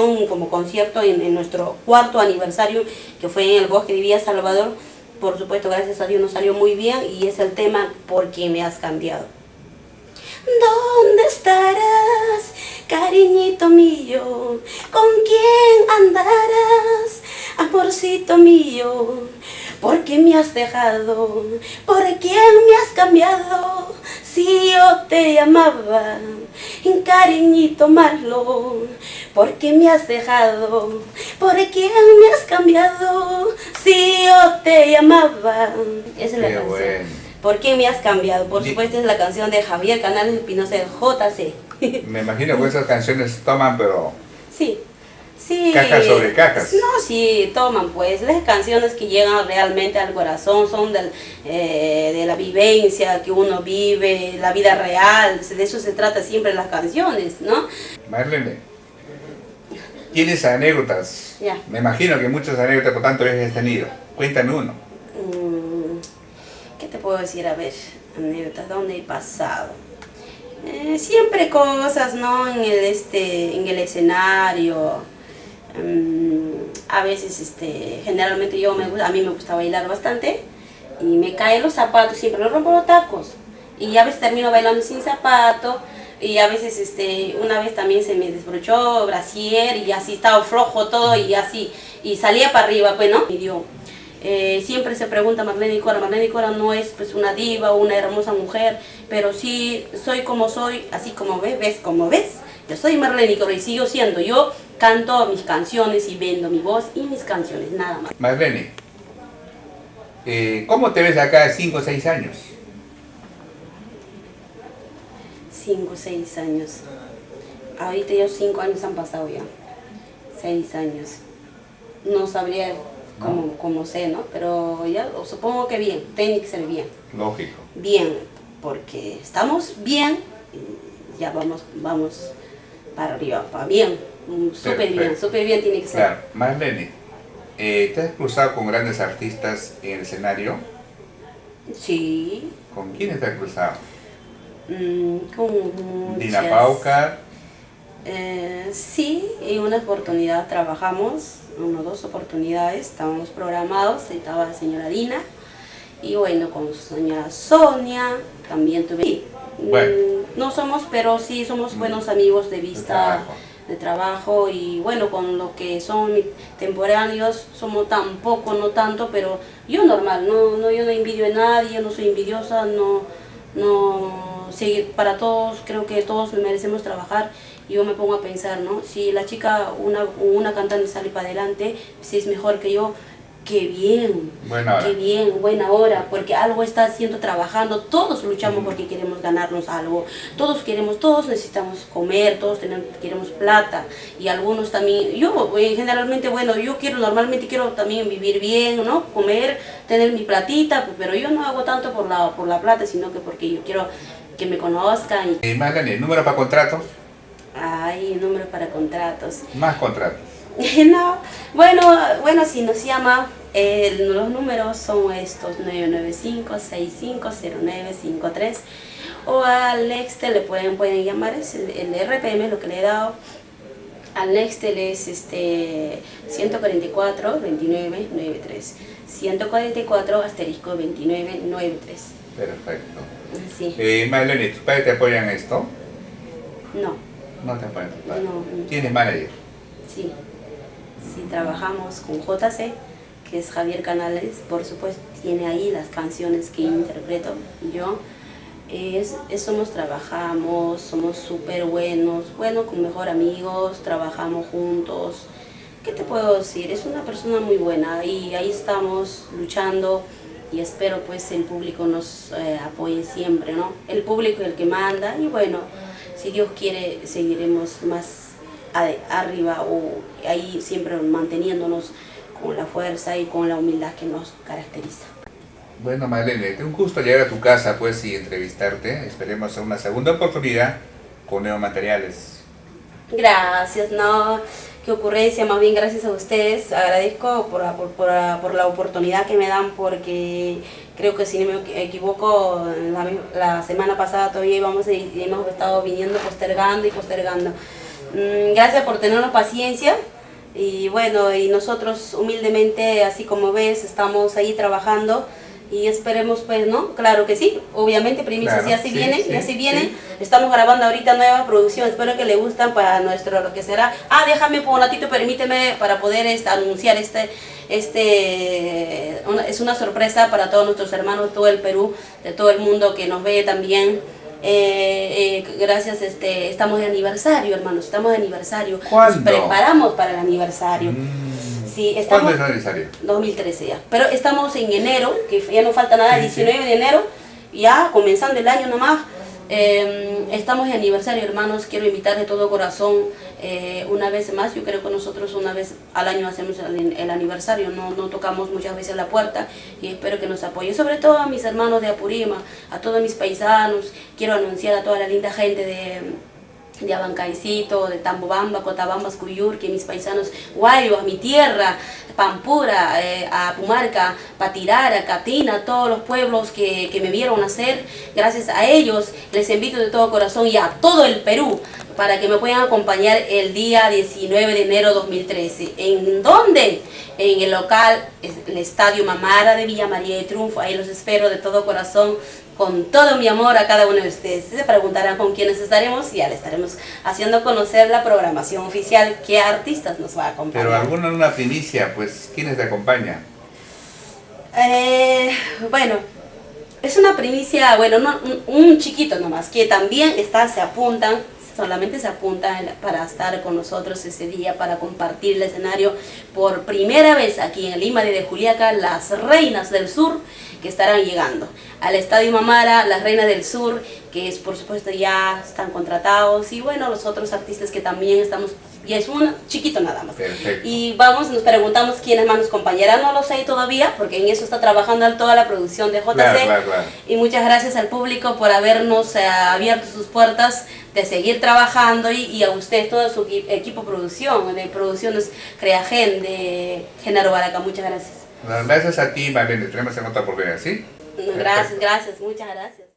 presentación como concierto en nuestro cuarto aniversario, que fue en el Bosque de Villa Salvador. Por supuesto, gracias a Dios nos salió muy bien y es el tema ¿Por qué me has cambiado? ¿Dónde estarás, cariñito mío? ¿Con quién andarás, amorcito mío? ¿Por qué me has dejado? ¿Por quién me has cambiado? Si yo te llamaba, cariñito malo, ¿por qué me has dejado? ¿Por quién me has cambiado? Si yo te llamaba. Esa es la canción. Bueno. ¿Por qué me has cambiado? Por supuesto es la canción de Javier Canales Espinosa de JC. Me imagino que esas canciones toman, pero... Sí. Sí, cajas sobre cajas. No, sí, toman pues las canciones que llegan realmente al corazón, son de la vivencia que uno vive, la vida real, de eso se trata siempre las canciones, ¿no? Marlene, ¿tienes anécdotas? Ya. Me imagino que muchas anécdotas por tanto veces has tenido. Cuéntame uno. ¿Qué te puedo decir? A ver, anécdotas, ¿dónde he pasado? Siempre cosas, ¿no? En el escenario. A veces, generalmente a mí me gusta bailar bastante y me caen los zapatos, siempre los rompo los tacos y a veces termino bailando sin zapato y a veces, una vez también se me desbrochó brasier y así estaba flojo todo y así, y salía para arriba, pues, ¿no? Y dio. Siempre se pregunta Marlene Cora no es pues una diva o una hermosa mujer, pero sí soy como soy, así como ves como ves. Yo soy Marlene Cora y sigo siendo. Yo canto mis canciones y vendo mi voz y mis canciones, nada más. Marlene, ¿cómo te ves acá a 5 o 6 años? 5 o 6 años. Ahorita ya 5 años han pasado ya. 6 años. No sabría cómo sé, ¿no? Pero ya supongo que bien, tiene que ser bien. Lógico. Bien, porque estamos bien, ya vamos para arriba, para bien, súper bien tiene que ser. Claro, Marlene, ¿te has cruzado con grandes artistas en el escenario? Sí. ¿Con quiénes te has cruzado? Con Dina Paucar. Sí, en una oportunidad trabajamos, 1 o 2 oportunidades, estábamos programados, estaba la señora Dina, y bueno, con señora Sonia, también tuve... Bueno. No somos, pero sí somos buenos amigos de vista, de trabajo, y bueno, con lo que son temporáneos, somos tampoco, no tanto, pero yo normal, yo no envidio a nadie, no soy envidiosa, sí, para todos, creo que todos merecemos trabajar. Y yo me pongo a pensar, ¿no? Si la chica, una cantante sale para adelante, si es mejor que yo, qué bien, qué bien, buena hora, porque algo está haciendo, trabajando, todos luchamos porque queremos ganarnos algo, todos necesitamos comer, todos queremos plata, y algunos también, yo generalmente, bueno, normalmente quiero también vivir bien, ¿no? Comer, tener mi platita, pero yo no hago tanto por la plata, sino que porque yo quiero que me conozcan. Marlene, ¿número para contratos? Ay, número para contratos. Más contratos. No, bueno, si nos llama, los números son estos, 995-650953, o al Nextel le pueden llamar, es el RPM, lo que le he dado. Al Nextel es 144 29 93, 144 asterisco 29 93. Perfecto. Sí. Marlene, ¿tus padres te apoyan en esto? No. No te apoyan tus padres. No. ¿Tienes manager? Sí. Sí, trabajamos con JC, que es Javier Canales, por supuesto, tiene ahí las canciones que interpreto yo. Trabajamos, somos súper buenos, con mejor amigos, trabajamos juntos. ¿Qué te puedo decir? Es una persona muy buena y ahí estamos luchando y espero pues el público nos apoye siempre, ¿no? El público es el que manda y bueno, si Dios quiere seguiremos más arriba o ahí siempre manteniéndonos con la fuerza y con la humildad que nos caracteriza. Bueno, Marlene, es un gusto llegar a tu casa pues y entrevistarte. Esperemos una segunda oportunidad con nuevos materiales. Gracias, no, qué ocurrencia, más bien gracias a ustedes. Agradezco por la oportunidad que me dan, porque creo que si no me equivoco, la semana pasada todavía hemos estado viniendo postergando. Gracias por tenernos paciencia. Y bueno, y nosotros humildemente, así como ves, estamos ahí trabajando y esperemos pues, ¿no? Claro que sí, obviamente primicias Claro, ya se sí, vienen, sí, ya se vienen. sí. Estamos grabando ahorita nueva producción, espero que le gustan para nuestro, lo que será. Déjame por un ratito, permíteme para poder anunciar es una sorpresa para todos nuestros hermanos de todo el Perú, de todo el mundo que nos ve también. Gracias, estamos de aniversario, hermanos, estamos de aniversario. ¿Cuándo? Nos preparamos para el aniversario. Sí, ¿Cuándo estamos, es el aniversario? 2013 ya. Pero estamos en enero, que ya no falta nada, Sí, 19 de enero, ya comenzando el año nomás. Estamos de aniversario, hermanos. Quiero invitar de todo corazón una vez más. Yo creo que nosotros una vez al año hacemos el aniversario, no tocamos muchas veces la puerta y espero que nos apoyen. Sobre todo a mis hermanos de Apurima, a todos mis paisanos. Quiero anunciar a toda la linda gente de Abancaicito, de Tambobamba, Cotabambas, Cuyur, que mis paisanos, Guayo, a mi tierra, Pampura, a Pumarca, Patirara, Catina, todos los pueblos que me vieron nacer, gracias a ellos les invito de todo corazón y a todo el Perú para que me puedan acompañar el día 19 de enero 2013. ¿En dónde? En el local, el Estadio Mamara de Villa María de Triunfo. Ahí los espero de todo corazón, con todo mi amor a cada uno de ustedes. Se preguntarán con quiénes estaremos y ya le estaremos haciendo conocer la programación oficial, qué artistas nos va a acompañar. Pero una primicia, pues, ¿quiénes te acompañan? Bueno, es una primicia, bueno, un chiquito nomás, que también solamente se apuntan para estar con nosotros ese día, para compartir el escenario por primera vez aquí en Lima de Juliaca, las Reinas del Sur, que estarán llegando al Estadio Mamara, las Reinas del Sur, que es por supuesto ya están contratados, y bueno, los otros artistas que también estamos, y es un chiquito nada más. Perfecto. Y nos preguntamos quiénes más nos acompañarán, no lo sé todavía, porque en eso está trabajando toda la producción de JC. Claro. Y muchas gracias al público por habernos abierto sus puertas, de seguir trabajando, y a ustedes, todo su equipo de producciones Creagen, de Genaro Baraca, muchas gracias. Gracias a ti, Marlene. Tenemos en otra oportunidad, ¿sí? Gracias, muchas gracias.